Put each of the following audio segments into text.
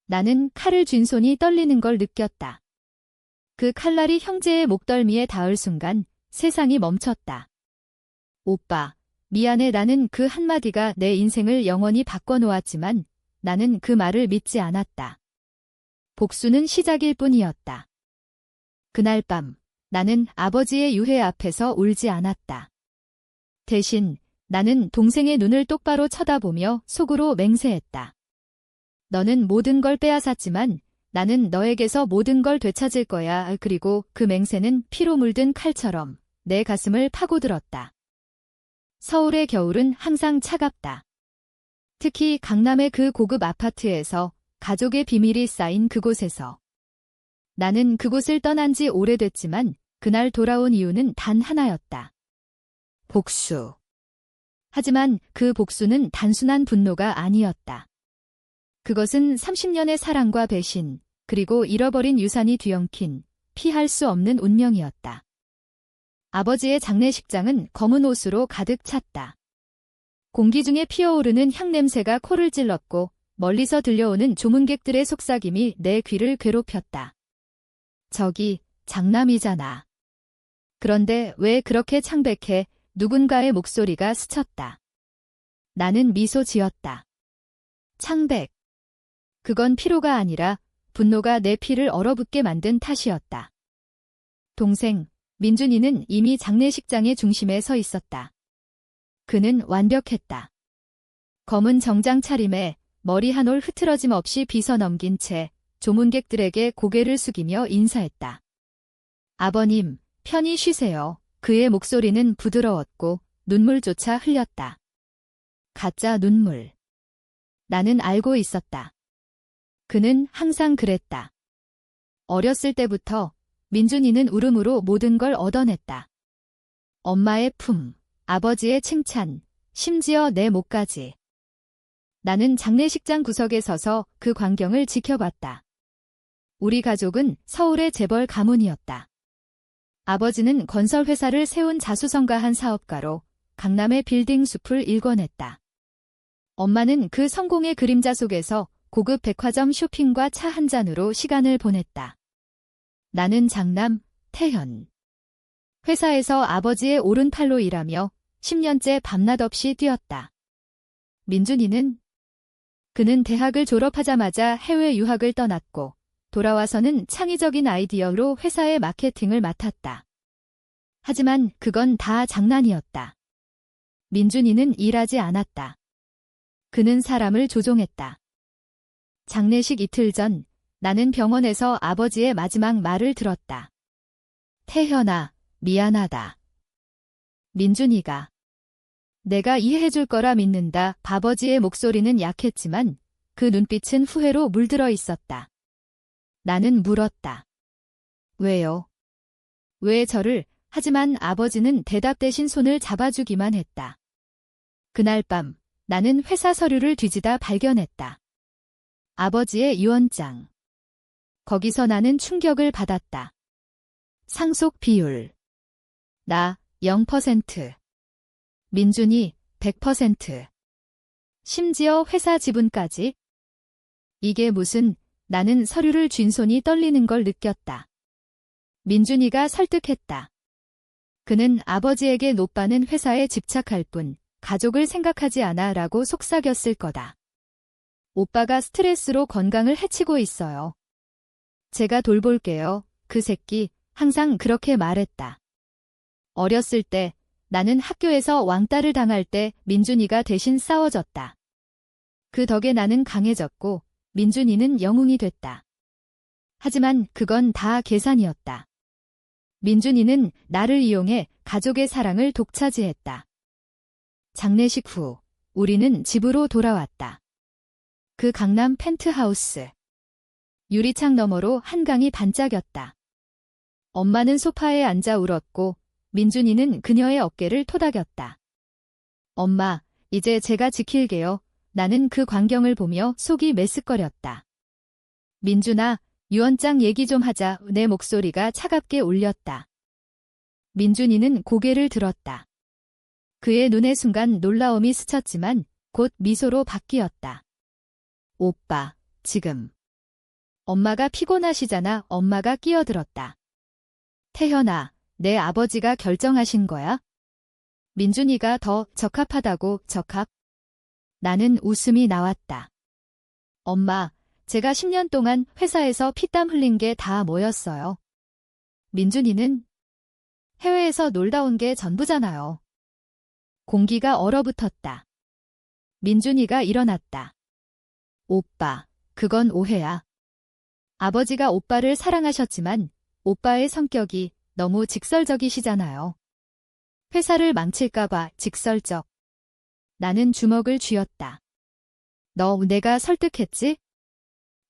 나는 칼을 쥔 손이 떨리는 걸 느꼈다. 그 칼날이 형제의 목덜미에 닿을 순간 세상이 멈췄다. 오빠, 미안해. 나는 그 한마디가 내 인생을 영원히 바꿔놓았지만 나는 그 말을 믿지 않았다. 복수는 시작일 뿐이었다. 그날 밤 나는 아버지의 유해 앞에서 울지 않았다. 대신 나는 동생의 눈을 똑바로 쳐다보며 속으로 맹세했다. 너는 모든 걸 빼앗았지만 나는 너에게서 모든 걸 되찾을 거야. 그리고 그 맹세는 피로 물든 칼처럼 내 가슴을 파고들었다. 서울의 겨울은 항상 차갑다. 특히 강남의 그 고급 아파트에서, 가족의 비밀이 쌓인 그곳에서. 나는 그곳을 떠난 지 오래됐지만 그날 돌아온 이유는 단 하나였다. 복수. 하지만 그 복수는 단순한 분노가 아니었다. 그것은 30년의 사랑과 배신, 그리고 잃어버린 유산이 뒤엉킨 피할 수 없는 운명이었다. 아버지의 장례식장은 검은 옷으로 가득 찼다. 공기 중에 피어오르는 향냄새가 코를 찔렀고 멀리서 들려오는 조문객들의 속삭임이 내 귀를 괴롭혔다. 저기 장남이잖아. 그런데 왜 그렇게 창백해? 누군가의 목소리가 스쳤다. 나는 미소 지었다. 창백. 그건 피로가 아니라 분노가 내 피를 얼어붙게 만든 탓이었다. 동생, 민준이는 이미 장례식장의 중심에 서 있었다. 그는 완벽했다. 검은 정장 차림에 머리 한 올 흐트러짐 없이 빗어 넘긴 채 조문객들에게 고개를 숙이며 인사했다. 아버님, 편히 쉬세요. 그의 목소리는 부드러웠고 눈물조차 흘렸다. 가짜 눈물. 나는 알고 있었다. 그는 항상 그랬다. 어렸을 때부터 민준이는 울음으로 모든 걸 얻어냈다. 엄마의 품, 아버지의 칭찬, 심지어 내 목까지. 나는 장례식장 구석에 서서 그 광경을 지켜봤다. 우리 가족은 서울의 재벌 가문이었다. 아버지는 건설회사를 세운 자수성가한 사업가로 강남의 빌딩 숲을 일궈냈다. 엄마는 그 성공의 그림자 속에서 고급 백화점 쇼핑과 차 한 잔으로 시간을 보냈다. 나는 장남, 태현. 회사에서 아버지의 오른팔로 일하며 10년째 밤낮 없이 뛰었다. 민준이는? 그는 대학을 졸업하자마자 해외 유학을 떠났고 돌아와서는 창의적인 아이디어로 회사의 마케팅을 맡았다. 하지만 그건 다 장난이었다. 민준이는 일하지 않았다. 그는 사람을 조종했다. 장례식 이틀 전 나는 병원에서 아버지의 마지막 말을 들었다. 태현아, 미안하다. 민준이가. 내가 이해해줄 거라 믿는다. 아버지의 목소리는 약했지만 그 눈빛은 후회로 물들어 있었다. 나는 물었다. 왜요? 왜 저를? 하지만 아버지는 대답 대신 손을 잡아주기만 했다. 그날 밤 나는 회사 서류를 뒤지다 발견했다. 아버지의 유언장. 거기서 나는 충격을 받았다. 상속 비율. 나 0%. 민준이 100%. 심지어 회사 지분까지. 이게 무슨, 나는 서류를 쥔 손이 떨리는 걸 느꼈다. 민준이가 설득했다. 그는 아버지에게 노빠는 회사에 집착할 뿐 가족을 생각하지 않아 라고 속삭였을 거다. 오빠가 스트레스로 건강을 해치고 있어요. 제가 돌볼게요. 그 새끼 항상 그렇게 말했다. 어렸을 때 나는 학교에서 왕따를 당할 때 민준이가 대신 싸워줬다. 그 덕에 나는 강해졌고 민준이는 영웅이 됐다. 하지만 그건 다 계산이었다. 민준이는 나를 이용해 가족의 사랑을 독차지했다. 장례식 후 우리는 집으로 돌아왔다. 그 강남 펜트하우스. 유리창 너머로 한강이 반짝였다. 엄마는 소파에 앉아 울었고 민준이는 그녀의 어깨를 토닥였다. 엄마, 이제 제가 지킬게요. 나는 그 광경을 보며 속이 메스꺼렸다. 민준아, 유언장 얘기 좀 하자. 내 목소리가 차갑게 울렸다. 민준이는 고개를 들었다. 그의 눈에 순간 놀라움이 스쳤지만 곧 미소로 바뀌었다. 오빠, 지금 엄마가 피곤하시잖아. 엄마가 끼어들었다. 태현아, 내 아버지가 결정하신 거야? 민준이가 더 적합하다고. 적합? 나는 웃음이 나왔다. 엄마, 제가 10년 동안 회사에서 피땀 흘린 게 다 뭐였어요? 민준이는 해외에서 놀다 온 게 전부잖아요. 공기가 얼어붙었다. 민준이가 일어났다. 오빠, 그건 오해야. 아버지가 오빠를 사랑하셨지만 오빠의 성격이 너무 직설적이시잖아요. 회사를 망칠까봐 직설적. 나는 주먹을 쥐었다. 너 내가 설득했지?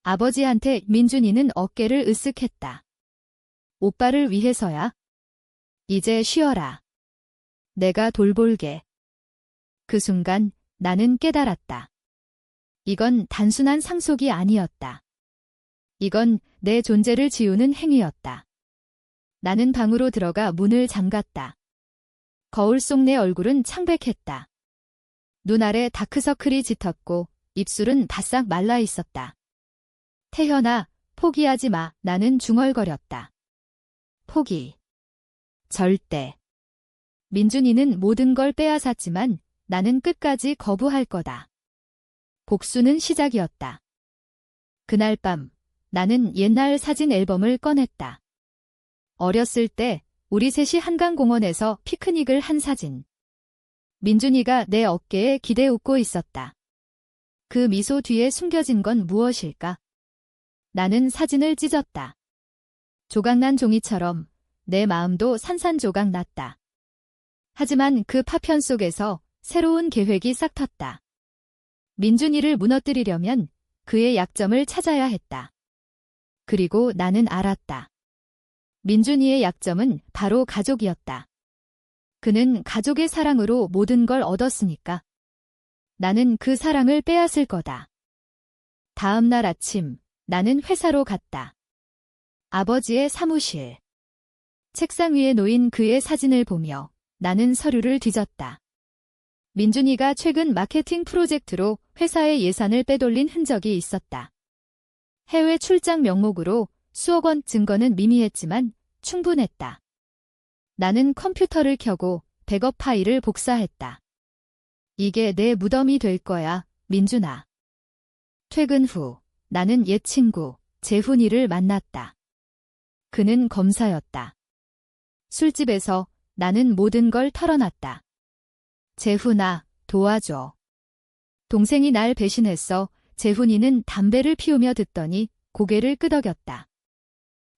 아버지한테. 민준이는 어깨를 으쓱했다. 오빠를 위해서야. 이제 쉬어라. 내가 돌볼게. 그 순간 나는 깨달았다. 이건 단순한 상속이 아니었다. 이건 내 존재를 지우는 행위였다. 나는 방으로 들어가 문을 잠갔다. 거울 속 내 얼굴은 창백했다. 눈 아래 다크서클이 짙었고 입술은 바싹 말라 있었다. 태현아, 포기하지 마. 나는 중얼거렸다. 포기. 절대. 민준이는 모든 걸 빼앗았지만 나는 끝까지 거부할 거다. 복수는 시작이었다. 그날 밤 나는 옛날 사진 앨범을 꺼냈다. 어렸을 때 우리 셋이 한강공원에서 피크닉을 한 사진. 민준이가 내 어깨에 기대 웃고 있었다. 그 미소 뒤에 숨겨진 건 무엇일까? 나는 사진을 찢었다. 조각난 종이처럼 내 마음도 산산조각 났다. 하지만 그 파편 속에서 새로운 계획이 싹 텄다. 민준이를 무너뜨리려면 그의 약점을 찾아야 했다. 그리고 나는 알았다. 민준이의 약점은 바로 가족이었다. 그는 가족의 사랑으로 모든 걸 얻었으니까. 나는 그 사랑을 빼앗을 거다. 다음 날 아침 나는 회사로 갔다. 아버지의 사무실. 책상 위에 놓인 그의 사진을 보며 나는 서류를 뒤졌다. 민준이가 최근 마케팅 프로젝트로 회사의 예산을 빼돌린 흔적이 있었다. 해외 출장 명목으로 수억 원. 증거는 미미했지만 충분했다. 나는 컴퓨터를 켜고 백업 파일을 복사했다. 이게 내 무덤이 될 거야, 민준아. 퇴근 후 나는 옛 친구 재훈이를 만났다. 그는 검사였다. 술집에서 나는 모든 걸 털어놨다. 재훈아, 도와줘. 동생이 날 배신했어. 재훈이는 담배를 피우며 듣더니 고개를 끄덕였다.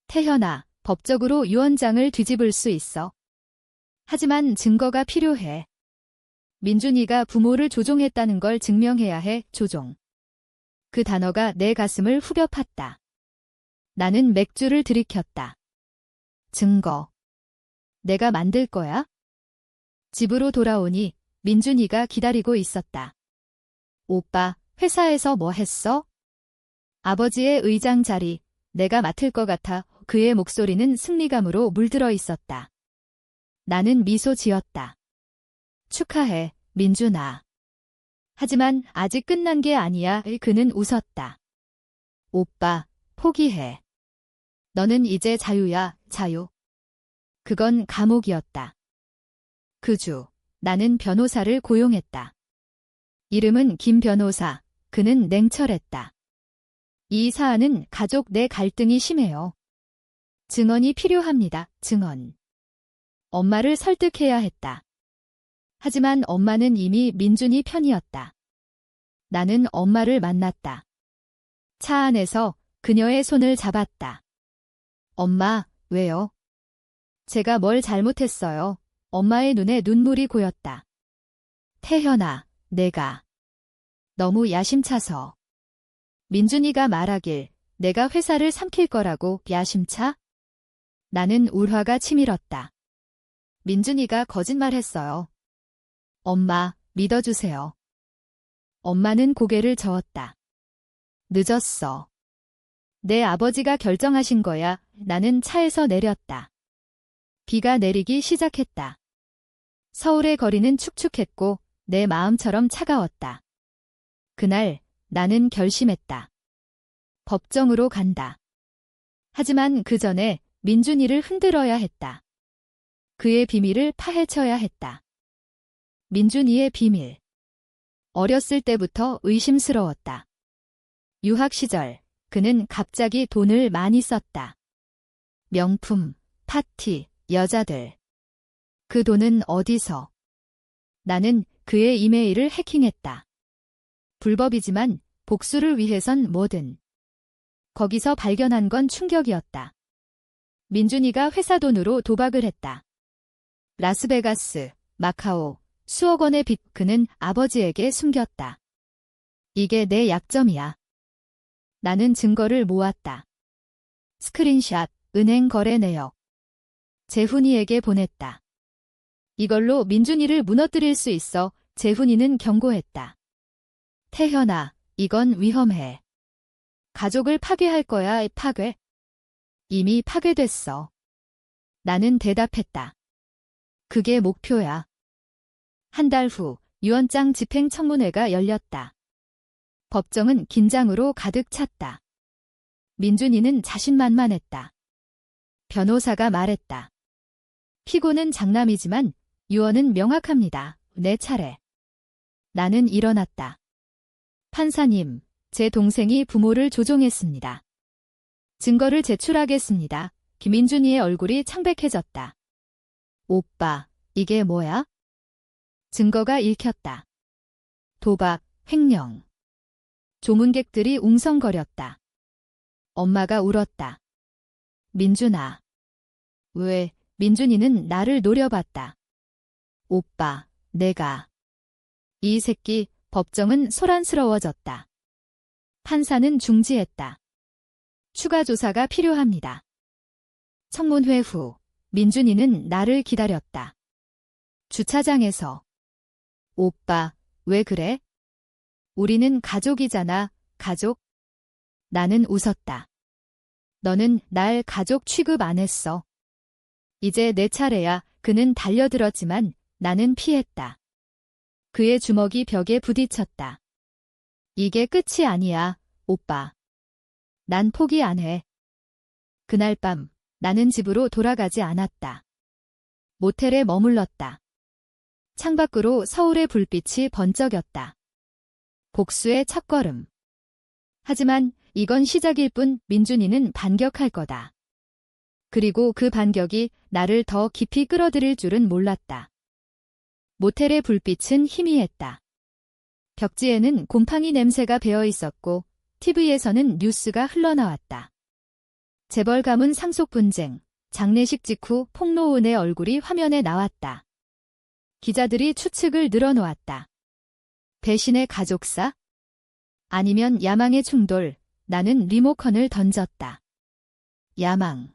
태현아, 법적으로 유언장을 뒤집을 수 있어. 하지만 증거가 필요해. 민준이가 부모를 조종했다는 걸 증명해야 해. 조종. 그 단어가 내 가슴을 후벼 팠다. 나는 맥주를 들이켰다. 증거. 내가 만들 거야? 집으로 돌아오니 민준이가 기다리고 있었다. 오빠, 회사에서 뭐 했어? 아버지의 의장 자리, 내가 맡을 것 같아. 그의 목소리는 승리감으로 물들어 있었다. 나는 미소 지었다. 축하해, 민준아. 하지만 아직 끝난 게 아니야. 그는 웃었다. 오빠, 포기해. 너는 이제 자유야, 자유. 그건 감옥이었다. 그 주, 나는 변호사를 고용했다. 이름은 김 변호사. 그는 냉철했다. 이 사안은 가족 내 갈등이 심해요. 증언이 필요합니다. 증언. 엄마를 설득해야 했다. 하지만 엄마는 이미 민준이 편이었다. 나는 엄마를 만났다. 차 안에서 그녀의 손을 잡았다. 엄마, 왜요? 제가 뭘 잘못했어요? 엄마의 눈에 눈물이 고였다. 태현아, 내가 너무 야심차서. 민준이가 말하길 내가 회사를 삼킬 거라고. 야심차? 나는 울화가 치밀었다. 민준이가 거짓말했어요. 엄마, 믿어주세요. 엄마는 고개를 저었다. 늦었어. 내 아버지가 결정하신 거야. 나는 차에서 내렸다. 비가 내리기 시작했다. 서울의 거리는 축축했고 내 마음처럼 차가웠다. 그날 나는 결심했다. 법정으로 간다. 하지만 그 전에 민준이를 흔들어야 했다. 그의 비밀을 파헤쳐야 했다. 민준이의 비밀. 어렸을 때부터 의심스러웠다. 유학 시절, 그는 갑자기 돈을 많이 썼다. 명품, 파티, 여자들. 그 돈은 어디서? 나는 그의 이메일을 해킹했다. 불법이지만 복수를 위해선 뭐든. 거기서 발견한 건 충격이었다. 민준이가 회사 돈으로 도박을 했다. 라스베가스, 마카오, 수억 원의 빚 그는 아버지에게 숨겼다. 이게 내 약점이야. 나는 증거를 모았다. 스크린샷, 은행 거래 내역. 재훈이에게 보냈다. 이걸로 민준이를 무너뜨릴 수 있어. 재훈이는 경고했다. 태현아, 이건 위험해. 가족을 파괴할 거야. 파괴? 이미 파괴됐어. 나는 대답했다. 그게 목표야. 한 달 후 유언장 집행 청문회가 열렸다. 법정은 긴장으로 가득 찼다. 민준이는 자신만만했다. 변호사가 말했다. 피고는 장남이지만 유언은 명확합니다. 내 차례. 나는 일어났다. 판사님, 제 동생이 부모를 조종했습니다. 증거를 제출하겠습니다. 김민준이의 얼굴이 창백해졌다. 오빠, 이게 뭐야? 증거가 읽혔다. 도박, 횡령. 조문객들이 웅성거렸다. 엄마가 울었다. 민준아. 왜? 민준이는 나를 노려봤다. 오빠, 내가. 이 새끼. 법정은 소란스러워졌다. 판사는 중지했다. 추가 조사가 필요합니다. 청문회 후 민준이는 나를 기다렸다. 주차장에서. 오빠, 왜 그래? 우리는 가족이잖아, 가족. 나는 웃었다. 너는 날 가족 취급 안 했어. 이제 내 차례야. 그는 달려들었지만 나는 피했다. 그의 주먹이 벽에 부딪혔다. 이게 끝이 아니야, 오빠. 난 포기 안 해. 그날 밤 나는 집으로 돌아가지 않았다. 모텔에 머물렀다. 창밖으로 서울의 불빛이 번쩍였다. 복수의 첫걸음. 하지만 이건 시작일 뿐. 민준이는 반격할 거다. 그리고 그 반격이 나를 더 깊이 끌어들일 줄은 몰랐다. 모텔의 불빛은 희미했다. 벽지에는 곰팡이 냄새가 배어 있었고 TV에서는 뉴스가 흘러나왔다. 재벌 가문 상속 분쟁, 장례식 직후 폭로운의 얼굴이 화면에 나왔다. 기자들이 추측을 늘어놓았다. 배신의 가족사? 아니면 야망의 충돌. 나는 리모컨을 던졌다. 야망.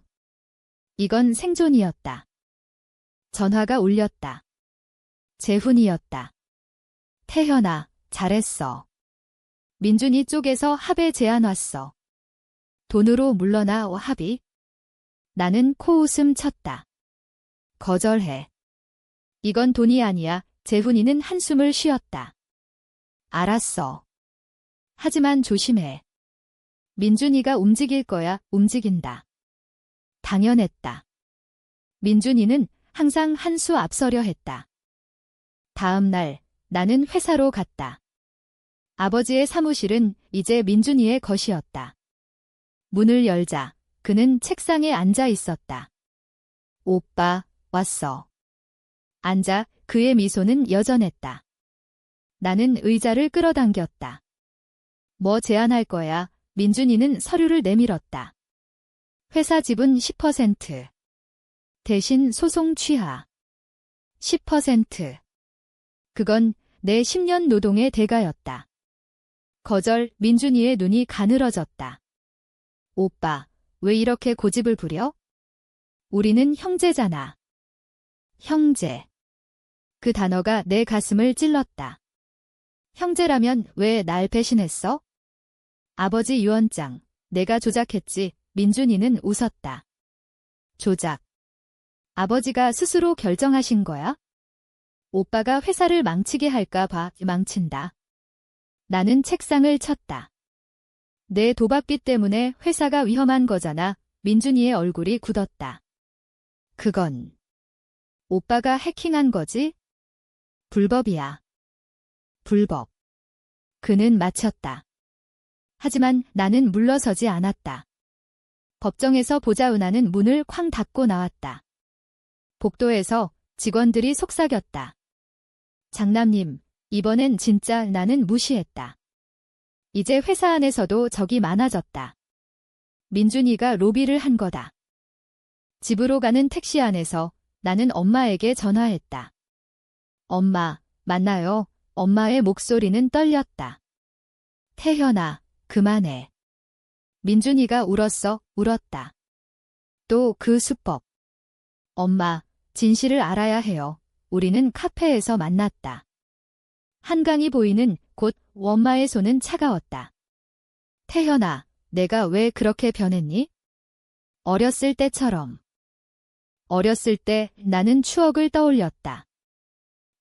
이건 생존이었다. 전화가 울렸다. 재훈이었다. 태현아, 잘했어. 민준이 쪽에서 합의 제안 왔어. 돈으로 물러나. 합의? 나는 코웃음 쳤다. 거절해. 이건 돈이 아니야. 재훈이는 한숨을 쉬었다. 알았어. 하지만 조심해. 민준이가 움직일 거야. 움직인다. 당연했다. 민준이는 항상 한 수 앞서려 했다. 다음 날 나는 회사로 갔다. 아버지의 사무실은 이제 민준이의 것이었다. 문을 열자 그는 책상에 앉아 있었다. 오빠, 왔어. 앉아. 그의 미소는 여전했다. 나는 의자를 끌어당겼다. 뭐 제안할 거야? 민준이는 서류를 내밀었다. 회사 지분 10%. 대신 소송 취하. 10%. 그건 내 10년 노동의 대가였다. 거절. 민준이의 눈이 가늘어졌다. 오빠, 왜 이렇게 고집을 부려? 우리는 형제잖아. 형제. 그 단어가 내 가슴을 찔렀다. 형제라면 왜 날 배신했어? 아버지 유언장, 내가 조작했지. 민준이는 웃었다. 조작. 아버지가 스스로 결정하신 거야? 오빠가 회사를 망치게 할까 봐. 망친다. 나는 책상을 쳤다. 내 도박빚 때문에 회사가 위험한 거잖아. 민준이의 얼굴이 굳었다. 그건 오빠가 해킹한 거지? 불법이야. 불법. 그는 맞췄다. 하지만 나는 물러서지 않았다. 법정에서 보자 은하는 문을 쾅 닫고 나왔다. 복도에서 직원들이 속삭였다. 장남님, 이번엔 진짜 나는 무시했다. 이제 회사 안에서도 적이 많아졌다. 민준이가 로비를 한 거다. 집으로 가는 택시 안에서 나는 엄마에게 전화했다. 엄마, 맞나요? 엄마의 목소리는 떨렸다. 태현아, 그만해. 민준이가 울었다. 또 그 수법. 엄마, 진실을 알아야 해요. 우리는 카페에서 만났다. 한강이 보이는 곳 엄마의 손은 차가웠다. 태현아, 내가 왜 그렇게 변했니? 어렸을 때처럼. 어렸을 때 나는 추억을 떠올렸다.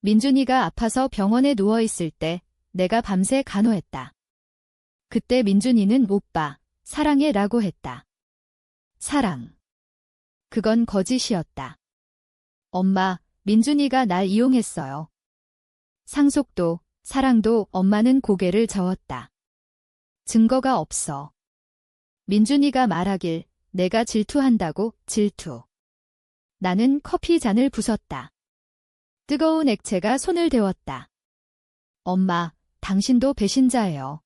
민준이가 아파서 병원에 누워있을 때 내가 밤새 간호했다. 그때 민준이는 오빠, 사랑해 라고 했다. 사랑. 그건 거짓이었다. 엄마, 민준이가 날 이용했어요. 상속도, 사랑도 엄마는 고개를 저었다. 증거가 없어. 민준이가 말하길 내가 질투한다고 질투. 나는 커피 잔을 부쉈다. 뜨거운 액체가 손을 데웠다. 엄마, 당신도 배신자예요.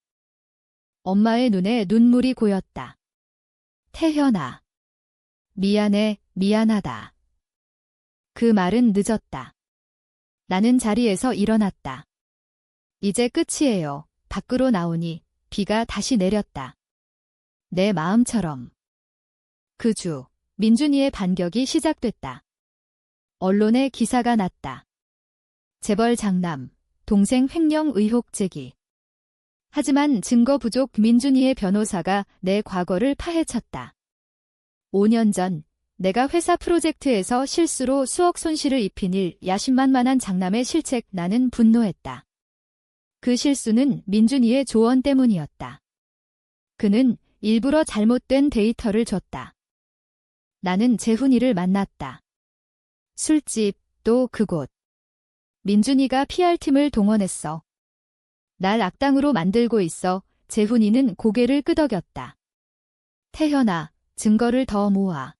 엄마의 눈에 눈물이 고였다. 태현아. 미안해, 미안하다. 그 말은 늦었다. 나는 자리에서 일어났다. 이제 끝이에요. 밖으로 나오니 비가 다시 내렸다. 내 마음처럼. 그 주, 민준이의 반격이 시작됐다. 언론에 기사가 났다. 재벌 장남, 동생 횡령 의혹 제기. 하지만 증거 부족 민준이의 변호사가 내 과거를 파헤쳤다. 5년 전 내가 회사 프로젝트에서 실수로 수억 손실을 입힌 일 야심만만한 장남의 실책 나는 분노했다. 그 실수는 민준이의 조언 때문이었다. 그는 일부러 잘못된 데이터를 줬다. 나는 재훈이를 만났다. 술집, 또 그곳. 민준이가 PR팀을 동원했어. 날 악당으로 만들고 있어. 재훈이는 고개를 끄덕였다. 태현아, 증거를 더 모아.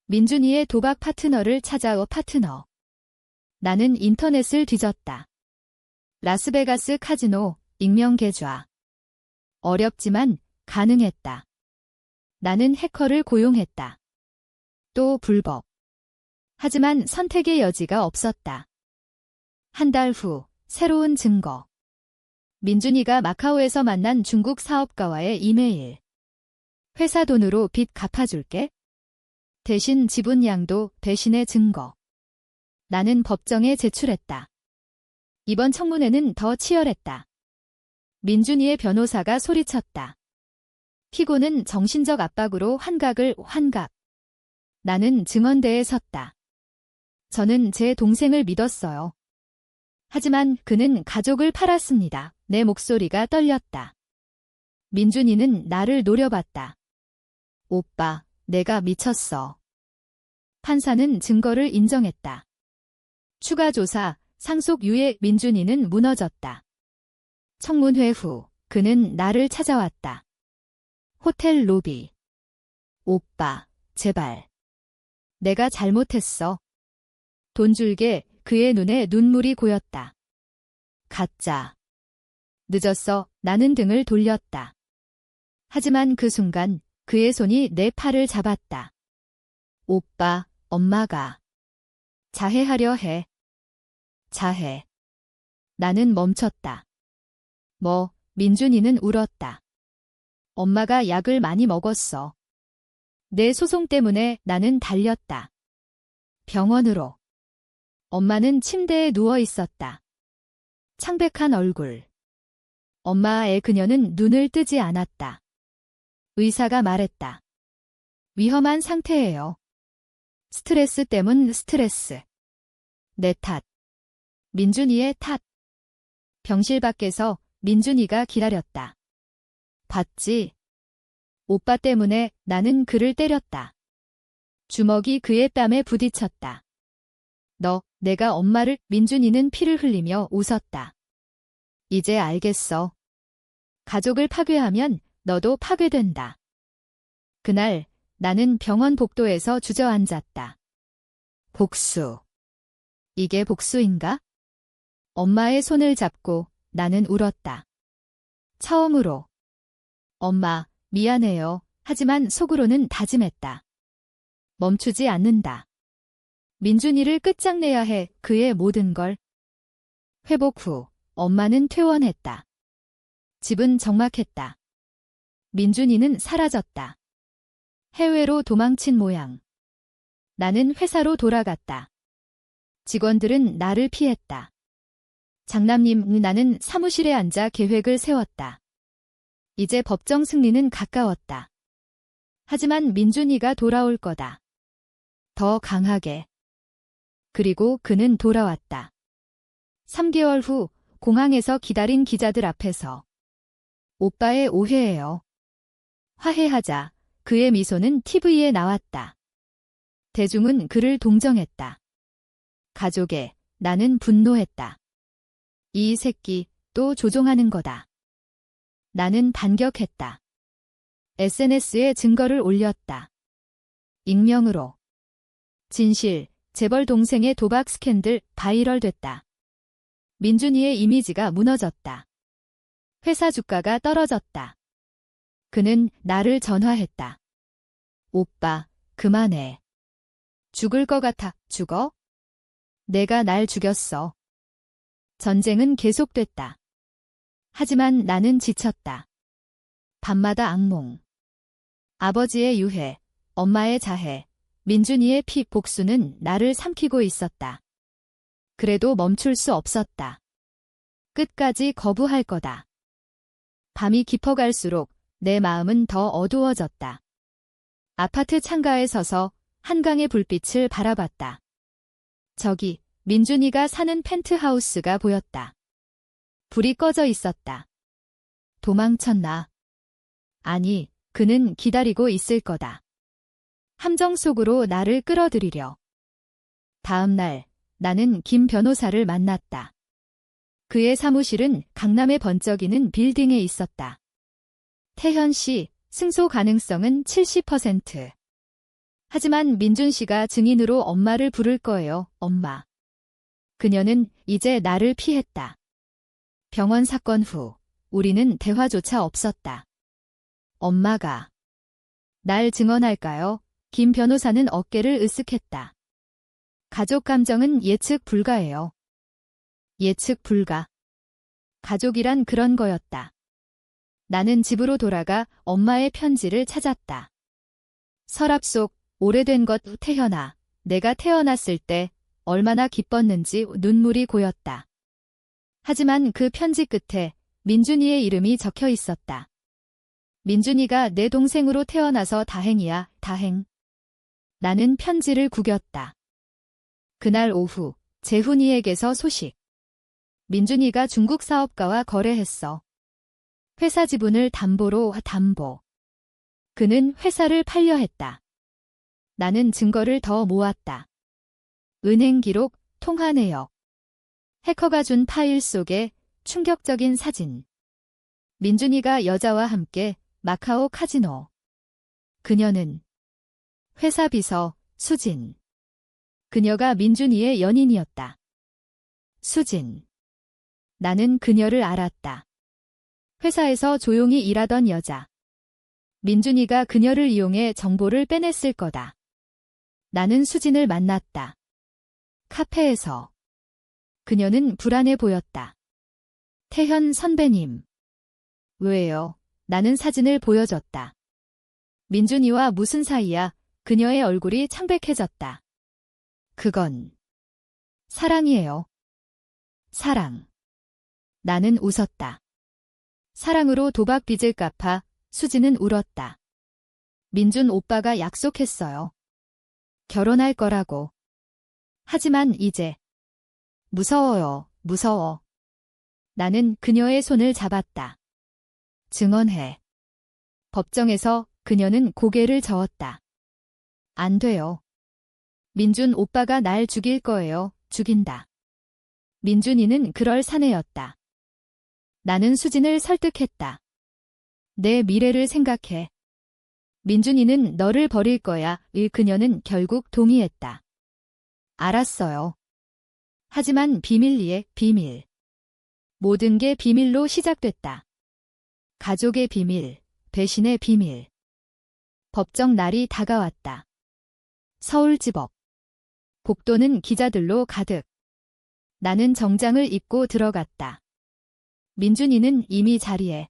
민준이의 도박 파트너를 찾아오. 파트너. 나는 인터넷을 뒤졌다. 라스베가스 카지노, 익명 계좌. 어렵지만 가능했다. 나는 해커를 고용했다. 또 불법. 하지만 선택의 여지가 없었다. 한 달 후, 새로운 증거. 민준이가 마카오에서 만난 중국 사업가와의 이메일. 회사 돈으로 빚 갚아줄게. 대신 지분양도 배신의 증거. 나는 법정에 제출했다. 이번 청문회는 더 치열했다. 민준이의 변호사가 소리쳤다. 피고는 정신적 압박으로 환각. 나는 증언대에 섰다. 저는 제 동생을 믿었어요. 하지만 그는 가족을 팔았습니다. 내 목소리가 떨렸다. 민준이는 나를 노려봤다. 오빠, 내가 미쳤어. 판사는 증거를 인정했다. 추가 조사, 상속 유예. 민준이는 무너졌다. 청문회 후 그는 나를 찾아왔다. 호텔 로비. 오빠, 제발. 내가 잘못했어. 돈 줄게. 그의 눈에 눈물이 고였다. 가짜. 늦었어. 나는 등을 돌렸다. 하지만 그 순간 그의 손이 내 팔을 잡았다. 오빠, 엄마가 자해하려 해. 자해. 나는 멈췄다. 민준이는 울었다. 엄마가 약을 많이 먹었어. 내 소송 때문에 나는 달렸다. 병원으로. 엄마는 침대에 누워 있었다. 창백한 얼굴. 엄마의 그녀는 눈을 뜨지 않았다. 의사가 말했다. 위험한 상태예요. 스트레스 때문 스트레스. 내 탓. 민준이의 탓. 병실 밖에서 민준이가 기다렸다. 봤지? 오빠 때문에 나는 그를 때렸다. 주먹이 그의 뺨에 부딪혔다. 내가 엄마를. 민준이는 피를 흘리며 웃었다. 이제 알겠어. 가족을 파괴하면 너도 파괴된다. 그날 나는 병원 복도에서 주저앉았다. 복수. 이게 복수인가? 엄마의 손을 잡고 나는 울었다. 처음으로. 엄마, 미안해요. 하지만 속으로는 다짐했다. 멈추지 않는다. 민준이를 끝장내야 해. 그의 모든 걸. 회복 후 엄마는 퇴원했다. 집은 적막했다. 민준이는 사라졌다. 해외로 도망친 모양. 나는 회사로 돌아갔다. 직원들은 나를 피했다. 장남님, 나는 사무실에 앉아 계획을 세웠다. 이제 법정 승리는 가까웠다. 하지만 민준이가 돌아올 거다. 더 강하게. 그리고 그는 돌아왔다. 3개월 후 공항에서 기다린 기자들 앞에서. 오빠의 오해예요. 화해하자. 그의 미소는 TV에 나왔다. 대중은 그를 동정했다. 가족에 나는 분노했다. 이 새끼 또 조종하는 거다. 나는 반격했다. SNS에 증거를 올렸다. 익명으로. 진실, 재벌 동생의 도박 스캔들 바이럴됐다. 민준이의 이미지가 무너졌다. 회사 주가가 떨어졌다. 그는 나를 전화했다. 오빠, 그만해. 죽을 것 같아. 죽어? 내가 날 죽였어. 전쟁은 계속됐다. 하지만 나는 지쳤다. 밤마다 악몽. 아버지의 유해, 엄마의 자해, 민준이의 피. 복수는 나를 삼키고 있었다. 그래도 멈출 수 없었다. 끝까지 거부할 거다. 밤이 깊어갈수록 내 마음은 더 어두워졌다. 아파트 창가에 서서 한강의 불빛을 바라봤다. 저기 민준이가 사는 펜트하우스가 보였다. 불이 꺼져 있었다. 도망쳤나? 아니, 그는 기다리고 있을 거다. 함정 속으로 나를 끌어들이려. 다음 날 나는 김 변호사를 만났다. 그의 사무실은 강남의 번쩍이는 빌딩에 있었다. 태현 씨, 승소 가능성은 70%. 하지만 민준 씨가 증인으로 엄마를 부를 거예요, 엄마. 그녀는 이제 나를 피했다. 병원 사건 후 우리는 대화조차 없었다. 엄마가 날 증언할까요? 김 변호사는 어깨를 으쓱했다. 가족 감정은 예측 불가예요. 예측 불가. 가족이란 그런 거였다. 나는 집으로 돌아가 엄마의 편지를 찾았다. 서랍 속 오래된 것. 태현아, 내가 태어났을 때 얼마나 기뻤는지. 눈물이 고였다. 하지만 그 편지 끝에 민준이의 이름이 적혀 있었다. 민준이가 내 동생으로 태어나서 다행이야, 다행. 나는 편지를 구겼다. 그날 오후 재훈이에게서 소식. 민준이가 중국 사업가와 거래했어. 회사 지분을 담보로. 담보. 그는 회사를 팔려 했다. 나는 증거를 더 모았다. 은행 기록, 통화 내역. 해커가 준 파일 속에 충격적인 사진. 민준이가 여자와 함께 마카오 카지노. 그녀는 회사 비서 수진. 그녀가 민준이의 연인이었다. 수진. 나는 그녀를 알았다. 회사에서 조용히 일하던 여자. 민준이가 그녀를 이용해 정보를 빼냈을 거다. 나는 수진을 만났다. 카페에서. 그녀는 불안해 보였다. 태현 선배님. 왜요? 나는 사진을 보여줬다. 민준이와 무슨 사이야? 그녀의 얼굴이 창백해졌다. 그건 사랑이에요. 사랑. 나는 웃었다. 사랑으로 도박 빚을 갚아. 수지는 울었다. 민준 오빠가 약속했어요. 결혼할 거라고. 하지만 이제 무서워요. 무서워. 나는 그녀의 손을 잡았다. 증언해. 법정에서 그녀는 고개를 저었다. 안 돼요. 민준 오빠가 날 죽일 거예요. 죽인다. 민준이는 그럴 사내였다. 나는 수진을 설득했다. 내 미래를 생각해. 민준이는 너를 버릴 거야. 그녀는 결국 동의했다. 알았어요. 하지만 비밀리에 비밀. 모든 게 비밀로 시작됐다. 가족의 비밀, 배신의 비밀. 법정 날이 다가왔다. 서울지법. 복도는 기자들로 가득. 나는 정장을 입고 들어갔다. 민준이는 이미 자리에.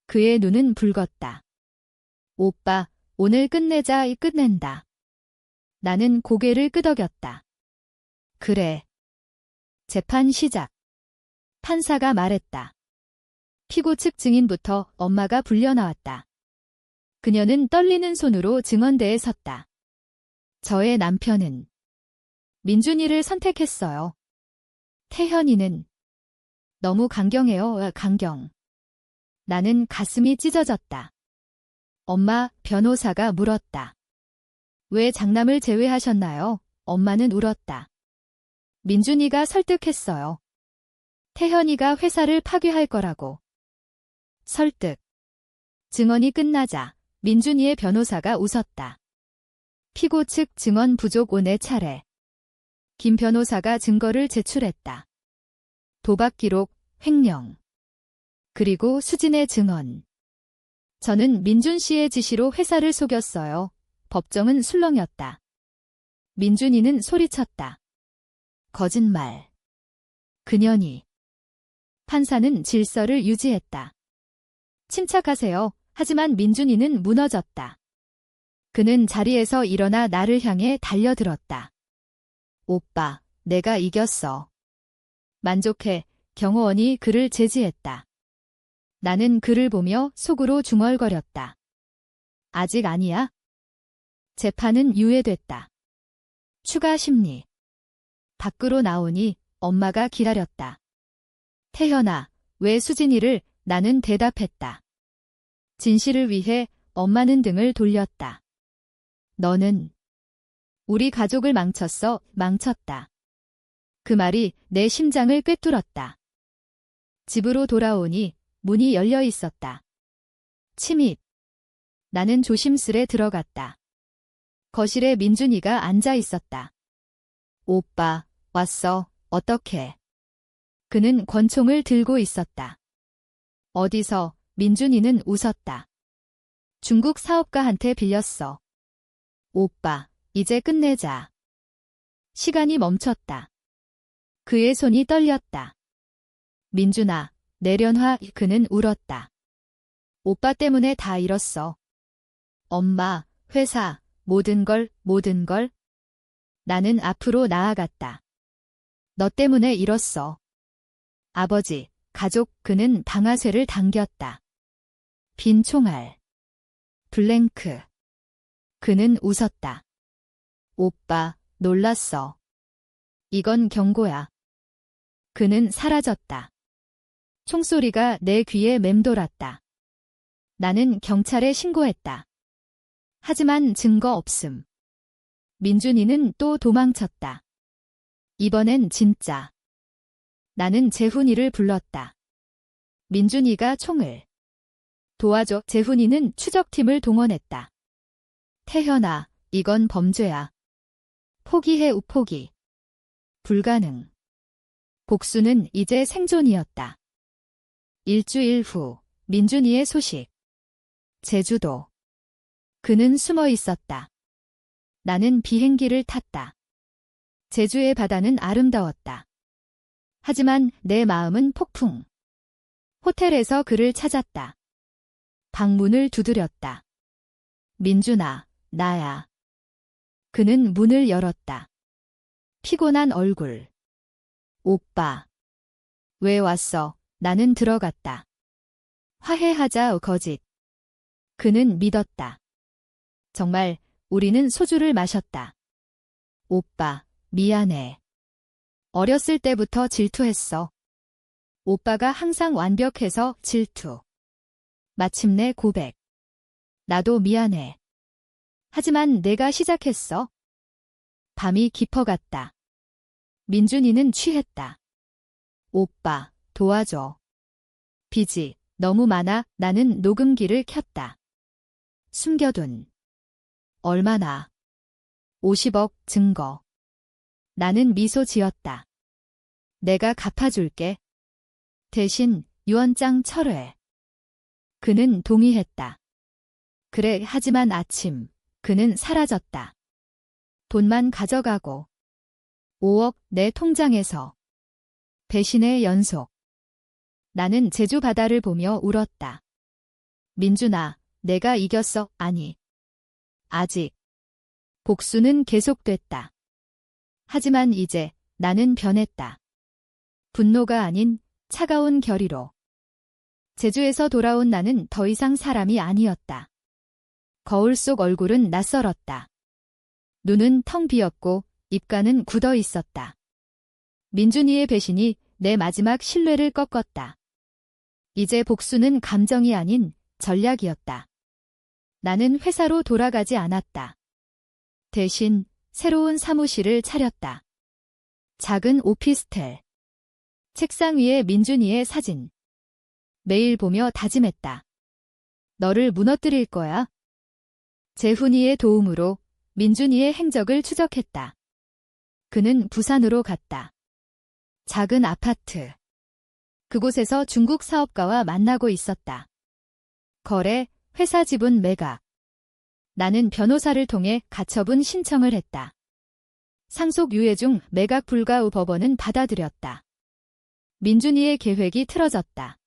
그의 눈은 붉었다. 오빠, 오늘 끝내자. 끝낸다. 나는 고개를 끄덕였다. 그래. 재판 시작. 판사가 말했다. 피고 측 증인부터 엄마가 불려나왔다. 그녀는 떨리는 손으로 증언대에 섰다. 저의 남편은 민준이를 선택했어요. 태현이는 너무 강경해요. 강경. 나는 가슴이 찢어졌다. 엄마, 변호사가 물었다. 왜 장남을 제외하셨나요? 엄마는 울었다. 민준이가 설득했어요. 태현이가 회사를 파괴할 거라고. 설득. 증언이 끝나자 민준이의 변호사가 웃었다. 피고 측 증언 부족 4 차례. 김 변호사가 증거를 제출했다. 도박 기록, 횡령. 그리고 수진의 증언. 저는 민준 씨의 지시로 회사를 속였어요. 법정은 술렁였다. 민준이는 소리쳤다. 거짓말. 그년이. 판사는 질서를 유지했다. 침착하세요. 하지만 민준이는 무너졌다. 그는 자리에서 일어나 나를 향해 달려들었다. 오빠, 내가 이겼어. 만족해. 경호원이 그를 제지했다. 나는 그를 보며 속으로 중얼거렸다. 아직 아니야? 재판은 유예됐다. 추가 심리. 밖으로 나오니 엄마가 기다렸다. 태현아, 왜 수진이를? 나는 대답했다. 진실을 위해. 엄마는 등을 돌렸다. 너는 우리 가족을 망쳤어. 망쳤다. 그 말이 내 심장을 꿰뚫었다. 집으로 돌아오니 문이 열려 있었다. 침입. 나는 조심스레 들어갔다. 거실에 민준이가 앉아 있었다. 오빠, 왔어. 어떻게? 그는 권총을 들고 있었다. 어디서? 민준이는 웃었다. 중국 사업가한테 빌렸어. 오빠, 이제 끝내자. 시간이 멈췄다. 그의 손이 떨렸다. 민준아, 내려놔. 그는 울었다. 오빠 때문에 다 잃었어. 엄마, 회사, 모든 걸. 나는 앞으로 나아갔다. 너 때문에 잃었어. 아버지, 가족. 그는 방아쇠를 당겼다. 빈 총알. 블랭크. 그는 웃었다. 오빠, 놀랐어. 이건 경고야. 그는 사라졌다. 총소리가 내 귀에 맴돌았다. 나는 경찰에 신고했다. 하지만 증거 없음. 민준이는 또 도망쳤다. 이번엔 진짜. 나는 재훈이를 불렀다. 민준이가 총을. 도와줘. 재훈이는 추적팀을 동원했다. 태현아, 이건 범죄야. 포기해. 우포기. 불가능. 복수는 이제 생존이었다. 일주일 후, 민준이의 소식. 제주도. 그는 숨어 있었다. 나는 비행기를 탔다. 제주의 바다는 아름다웠다. 하지만 내 마음은 폭풍. 호텔에서 그를 찾았다. 방문을 두드렸다. 민준아, 나야. 그는 문을 열었다. 피곤한 얼굴. 오빠. 왜 왔어? 나는 들어갔다. 화해하자. 거짓. 그는 믿었다. 정말 우리는 소주를 마셨다. 오빠, 미안해. 어렸을 때부터 질투했어. 오빠가 항상 완벽해서 질투. 마침내 고백. 나도 미안해. 하지만 내가 시작했어. 밤이 깊어갔다. 민준이는 취했다. 오빠, 도와줘. 빚이 너무 많아. 나는 녹음기를 켰다. 숨겨둔. 얼마나? 50억 증거. 나는 미소 지었다. 내가 갚아줄게. 대신 유언장 철회. 그는 동의했다. 그래, 하지만 아침 그는 사라졌다. 돈만 가져가고 5억 내 통장에서. 배신의 연속. 나는 제주 바다를 보며 울었다. 민준아, 내가 이겼어. 아니. 아직. 복수는 계속됐다. 하지만 이제 나는 변했다. 분노가 아닌 차가운 결의로. 제주에서 돌아온 나는 더 이상 사람이 아니었다. 거울 속 얼굴은 낯설었다. 눈은 텅 비었고 입가는 굳어 있었다. 민준이의 배신이 내 마지막 신뢰를 꺾었다. 이제 복수는 감정이 아닌 전략이었다. 나는 회사로 돌아가지 않았다. 대신 새로운 사무실을 차렸다. 작은 오피스텔. 책상 위에 민준이의 사진. 매일 보며 다짐했다. 너를 무너뜨릴 거야. 재훈이의 도움으로 민준이의 행적을 추적했다. 그는 부산으로 갔다. 작은 아파트. 그곳에서 중국 사업가와 만나고 있었다. 거래, 회사 지분 매각. 나는 변호사를 통해 가처분 신청을 했다. 상속 유예 중 매각 불가 후 법원은 받아들였다. 민준이의 계획이 틀어졌다.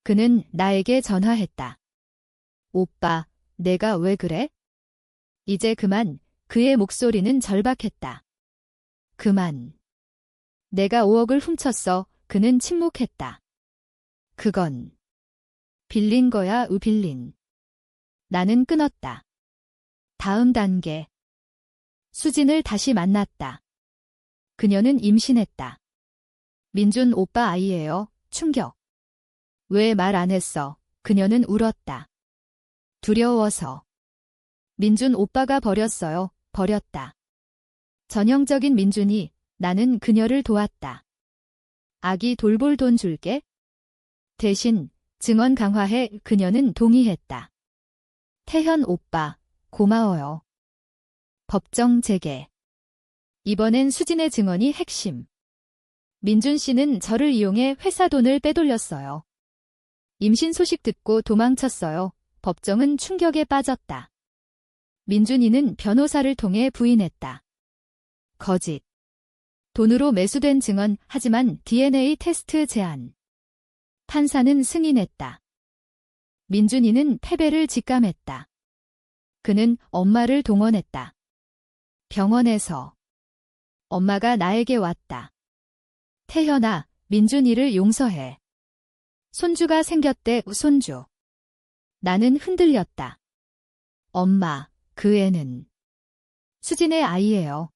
그는 나에게 전화했다. 오빠, 내가 왜 그래? 이제 그만. 그의 목소리는 절박했다. 그만. 내가 5억을 훔쳤어. 그는 침묵했다. 그건 빌린 거야, 빌린. 나는 끊었다. 다음 단계. 수진을 다시 만났다. 그녀는 임신했다. 민준 오빠 아이예요. 충격. 왜 말 안 했어? 그녀는 울었다. 두려워서. 민준 오빠가 버렸어요. 버렸다. 전형적인 민준이. 나는 그녀를 도왔다. 아기 돌볼 돈 줄게. 대신 증언 강화해. 그녀는 동의했다. 태현 오빠, 고마워요. 법정 재개. 이번엔 수진의 증언이 핵심. 민준 씨는 저를 이용해 회사 돈을 빼돌렸어요. 임신 소식 듣고 도망쳤어요. 법정은 충격에 빠졌다. 민준이는 변호사를 통해 부인했다. 거짓. 돈으로 매수된 증언. 하지만 DNA 테스트 제한. 판사는 승인했다. 민준이는 패배를 직감했다. 그는 엄마를 동원했다. 병원에서. 엄마가 나에게 왔다. 태현아, 민준이를 용서해. 손주가 생겼대. 손주. 나는 흔들렸다. 엄마, 그 애는 수진의 아이예요.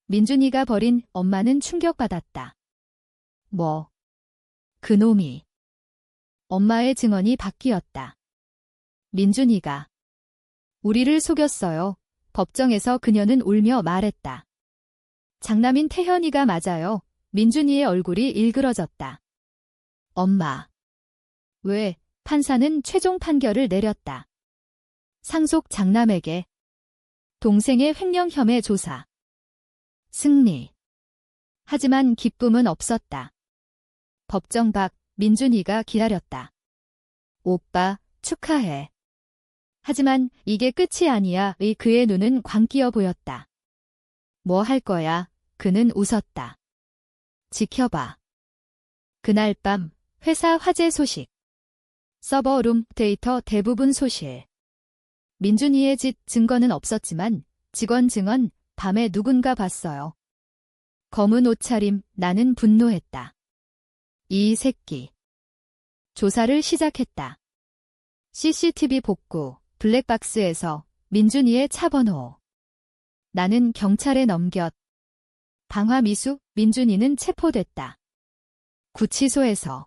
민준이가 버린. 엄마는 충격받았다. 뭐? 그놈이. 엄마의 증언이 바뀌었다. 민준이가 우리를 속였어요. 법정에서 그녀는 울며 말했다. 장남인 태현이가 맞아요. 민준이의 얼굴이 일그러졌다. 엄마. 왜? 판사는 최종 판결을 내렸다. 상속 장남에게. 동생의 횡령 혐의 조사. 승리. 하지만 기쁨은 없었다. 법정 밖. 민준이가 기다렸다. 오빠, 축하해. 하지만 이게 끝이 아니야. 그의 눈은 광기어 보였다. 뭐 할 거야? 그는 웃었다. 지켜봐. 그날 밤, 회사 화재 소식. 서버룸 데이터 대부분 소실. 민준이의 집 증거는 없었지만 직원 증언. 밤에 누군가 봤어요. 검은 옷차림. 나는 분노했다. 이 새끼. 조사를 시작했다. CCTV 복구. 블랙박스에서 민준이의 차 번호. 나는 경찰에 넘겼. 방화미수. 민준이는 체포됐다. 구치소에서.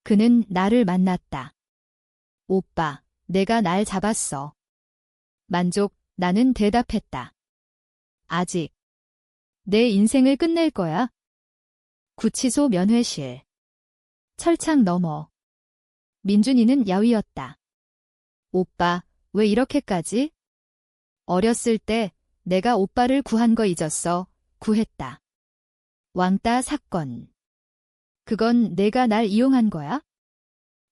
그는 나를 만났다. 오빠, 내가 날 잡았어. 만족, 나는 대답했다. 아직. 내 인생을 끝낼 거야? 구치소 면회실. 철창 너머. 민준이는 야위었다. 오빠, 왜 이렇게까지? 어렸을 때 내가 오빠를 구한 거 잊었어. 구했다. 왕따 사건. 그건 내가 날 이용한 거야?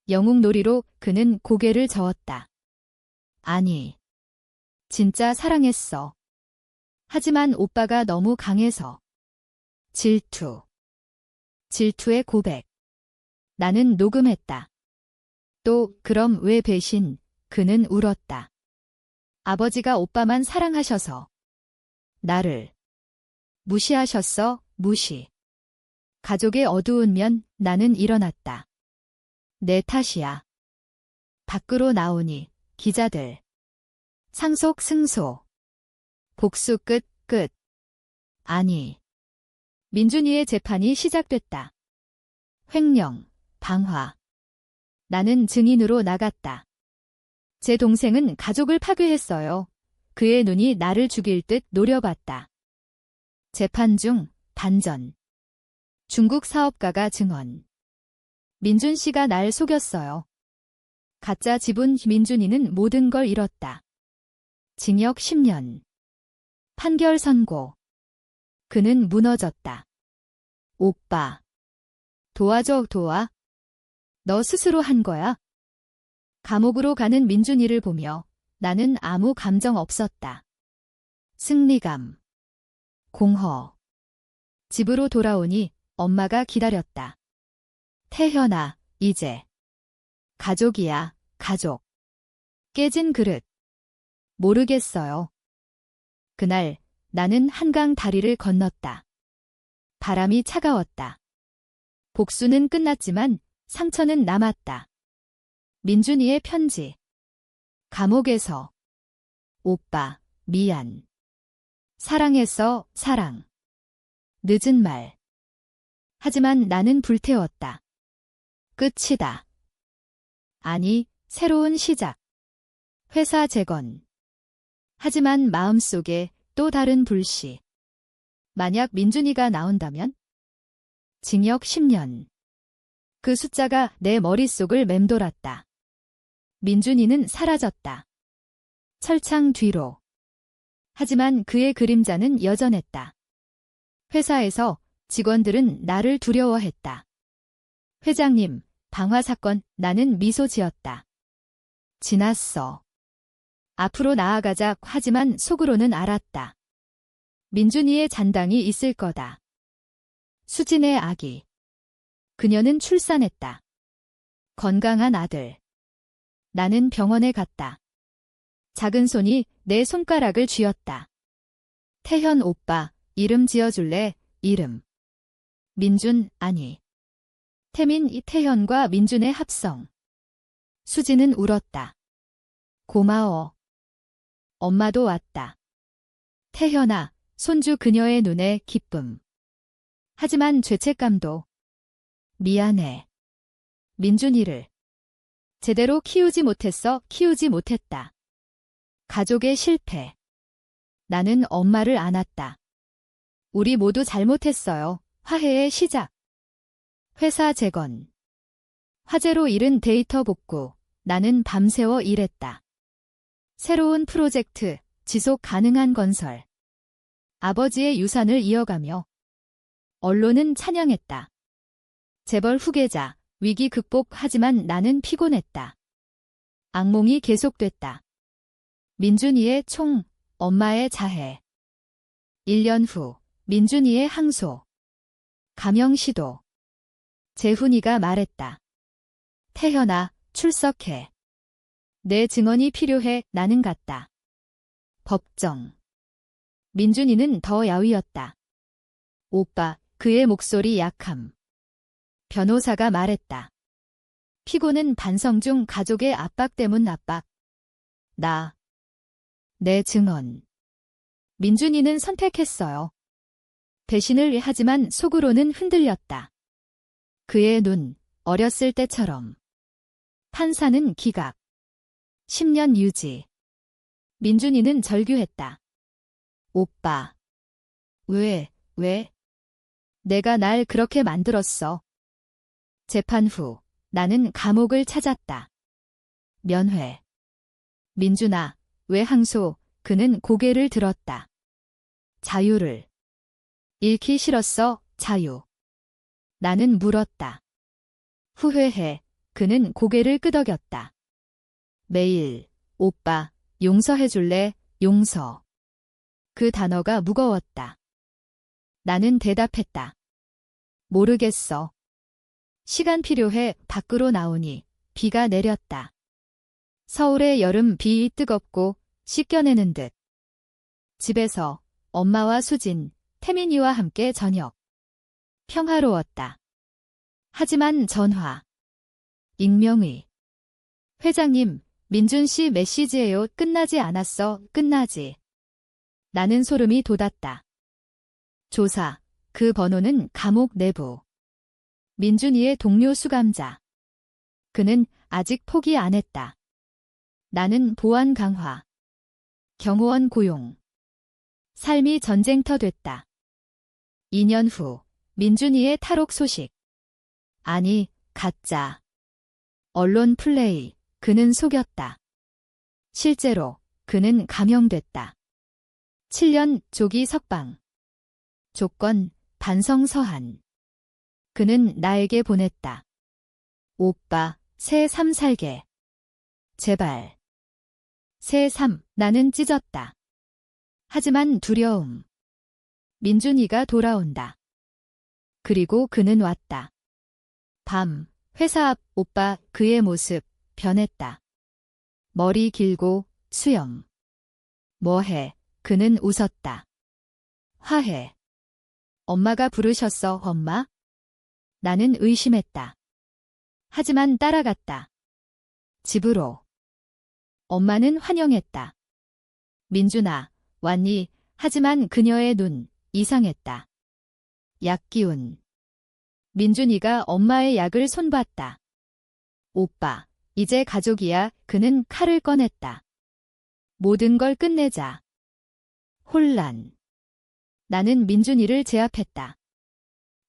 영웅놀이로 그는 고개를 저었다. 아니. 진짜 사랑했어. 하지만 오빠가 너무 강해서. 질투. 질투의 고백. 나는 녹음했다. 또 그럼 왜 배신? 그는 울었다. 아버지가 오빠만 사랑하셔서. 나를 무시하셨어, 무시. 가족의 어두운 면 나는 일어났다. 내 탓이야. 밖으로 나오니 기자들. 상속 승소. 복수 끝. 아니. 민준이의 재판이 시작됐다. 횡령, 방화. 나는 증인으로 나갔다. 제 동생은 가족을 파괴했어요. 그의 눈이 나를 죽일 듯 노려봤다. 재판 중 반전. 중국 사업가가 증언. 민준 씨가 날 속였어요. 가짜 지분 민준이는 모든 걸 잃었다. 징역 10년. 판결 선고. 그는 무너졌다. 오빠. 도와줘, 도와. 너 스스로 한 거야? 감옥으로 가는 민준이를 보며 나는 아무 감정 없었다. 승리감. 공허. 집으로 돌아오니 엄마가 기다렸다. 태현아, 이제. 가족이야, 가족. 깨진 그릇. 모르겠어요. 그날 나는 한강 다리를 건넜다. 바람이 차가웠다. 복수는 끝났지만 상처는 남았다. 민준이의 편지. 감옥에서. 오빠, 미안. 사랑했어, 사랑. 늦은 말. 하지만 나는 불태웠다. 끝이다. 아니, 새로운 시작. 회사 재건. 하지만 마음속에 또 다른 불씨. 만약 민준이가 나온다면? 징역 10년. 그 숫자가 내 머릿속을 맴돌았다. 민준이는 사라졌다. 철창 뒤로. 하지만 그의 그림자는 여전했다. 회사에서 직원들은 나를 두려워했다. 회장님, 방화 사건, 나는 미소 지었다. 지났어. 앞으로 나아가자. 하지만 속으로는 알았다. 민준이의 잔당이 있을 거다. 수진의 아기. 그녀는 출산했다. 건강한 아들. 나는 병원에 갔다. 작은 손이 내 손가락을 쥐었다. 태현 오빠, 이름 지어줄래? 이름. 민준, 아니. 태민, 이태현과 민준의 합성. 수진은 울었다. 고마워. 엄마도 왔다. 태현아, 손주 그녀의 눈에 기쁨. 하지만 죄책감도. 미안해. 민준이를. 제대로 키우지 못했어, 키우지 못했다. 가족의 실패. 나는 엄마를 안았다. 우리 모두 잘못했어요. 화해의 시작. 회사 재건. 화재로 잃은 데이터 복구. 나는 밤새워 일했다. 새로운 프로젝트, 지속 가능한 건설. 아버지의 유산을 이어가며. 언론은 찬양했다. 재벌 후계자, 위기 극복. 하지만 나는 피곤했다. 악몽이 계속됐다. 민준이의 총, 엄마의 자해. 1년 후, 민준이의 항소. 감형 시도. 재훈이가 말했다. 태현아, 출석해. 내 증언이 필요해. 나는 갔다. 법정. 민준이는 더 야위었다. 오빠, 그의 목소리 약함. 변호사가 말했다. 피고는 반성 중. 가족의 압박 때문 압박. 내 증언. 민준이는 선택했어요. 배신을 하지만 속으로는 흔들렸다. 그의 눈, 어렸을 때처럼. 판사는 기각. 10년 유지. 민준이는 절규했다. 오빠. 왜? 내가 날 그렇게 만들었어. 재판 후 나는 감옥을 찾았다. 면회. 민준아, 왜 항소? 그는 고개를 들었다. 자유를. 잃기 싫었어, 자유. 나는 물었다. 후회해. 그는 고개를 끄덕였다. 매일, 오빠, 용서해줄래? 용서. 그 단어가 무거웠다. 나는 대답했다. 모르겠어. 시간 필요해. 밖으로 나오니 비가 내렸다. 서울의 여름 비 뜨겁고 씻겨내는 듯. 집에서 엄마와 수진, 태민이와 함께 저녁. 평화로웠다. 하지만 전화. 익명의. 회장님, 민준 씨 메시지예요. 끝나지 않았어. 끝나지. 나는 소름이 돋았다. 조사. 그 번호는 감옥 내부. 민준이의 동료 수감자. 그는 아직 포기 안 했다. 나는 보안 강화. 경호원 고용. 삶이 전쟁터 됐다. 2년 후 민준이의 탈옥 소식. 아니, 가짜. 언론 플레이. 그는 속였다. 실제로 그는 감형됐다. 7년 조기 석방. 조건, 반성 서한. 그는 나에게 보냈다. 오빠, 새 삶 살게. 제발. 새 삶, 나는 찢었다. 하지만 두려움. 민준이가 돌아온다. 그리고 그는 왔다. 밤, 회사 앞 오빠, 그의 모습, 변했다. 머리 길고, 수염. 뭐해? 그는 웃었다. 화해. 엄마가 부르셨어, 엄마? 나는 의심했다. 하지만 따라갔다. 집으로. 엄마는 환영했다. 민준아, 왔니? 하지만 그녀의 눈, 이상했다. 약기운. 민준이가 엄마의 약을 손봤다. 오빠, 이제 가족이야. 그는 칼을 꺼냈다. 모든 걸 끝내자. 혼란. 나는 민준이를 제압했다.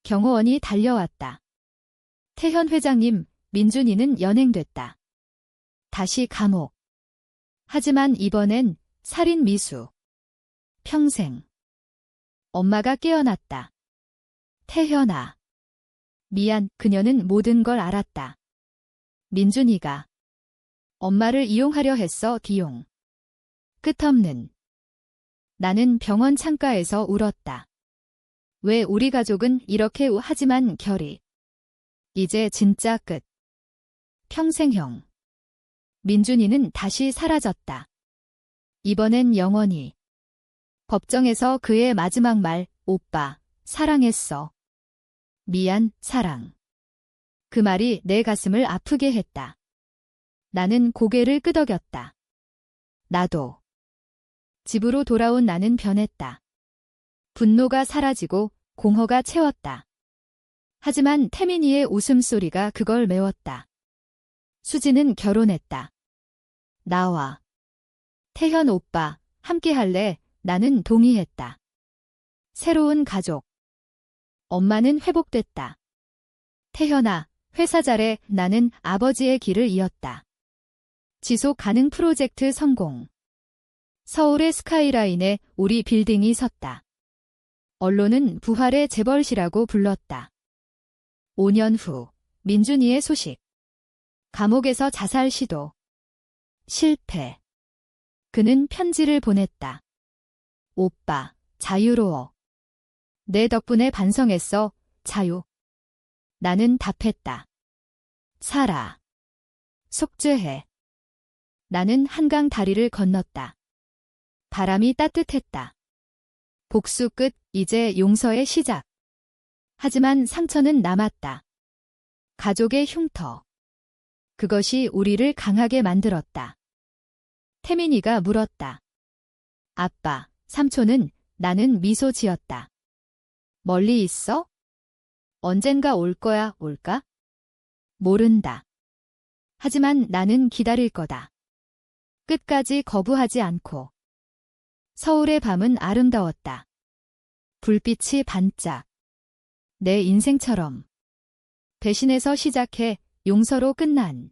경호원이 달려왔다. 태현 회장님, 민준이는 연행됐다. 다시 감옥. 하지만 이번엔 살인 미수. 평생. 엄마가 깨어났다. 태현아. 미안, 그녀는 모든 걸 알았다. 민준이가 엄마를 이용하려 했어, 기용. 끝없는. 나는 병원 창가에서 울었다. 왜 우리 가족은 이렇게 하지만 결이. 이제 진짜 끝. 평생형. 민준이는 다시 사라졌다. 이번엔 영원히. 법정에서 그의 마지막 말, 오빠, 사랑했어. 미안, 사랑. 그 말이 내 가슴을 아프게 했다. 나는 고개를 끄덕였다. 나도. 집으로 돌아온 나는 변했다. 분노가 사라지고 공허가 채웠다. 하지만 태민이의 웃음소리가 그걸 메웠다. 수지는 결혼했다. 나와. 태현 오빠, 함께 할래? 나는 동의했다. 새로운 가족. 엄마는 회복됐다. 태현아, 회사 잘해. 나는 아버지의 길을 이었다. 지속 가능 프로젝트 성공. 서울의 스카이라인에 우리 빌딩이 섰다. 언론은 부활의 재벌시라고 불렀다. 5년 후 민준이의 소식. 감옥에서 자살 시도. 실패. 그는 편지를 보냈다. 오빠, 자유로워. 내 덕분에 반성했어, 자유. 나는 답했다. 살아. 속죄해. 나는 한강 다리를 건넜다. 바람이 따뜻했다. 복수 끝, 이제 용서의 시작. 하지만 상처는 남았다. 가족의 흉터. 그것이 우리를 강하게 만들었다. 태민이가 물었다. 아빠, 삼촌은? 나는 미소 지었다. 멀리 있어? 언젠가 올 거야, 올까? 모른다. 하지만 나는 기다릴 거다. 끝까지 거부하지 않고. 서울의 밤은 아름다웠다. 불빛이 반짝. 내 인생처럼. 배신에서 시작해 용서로 끝난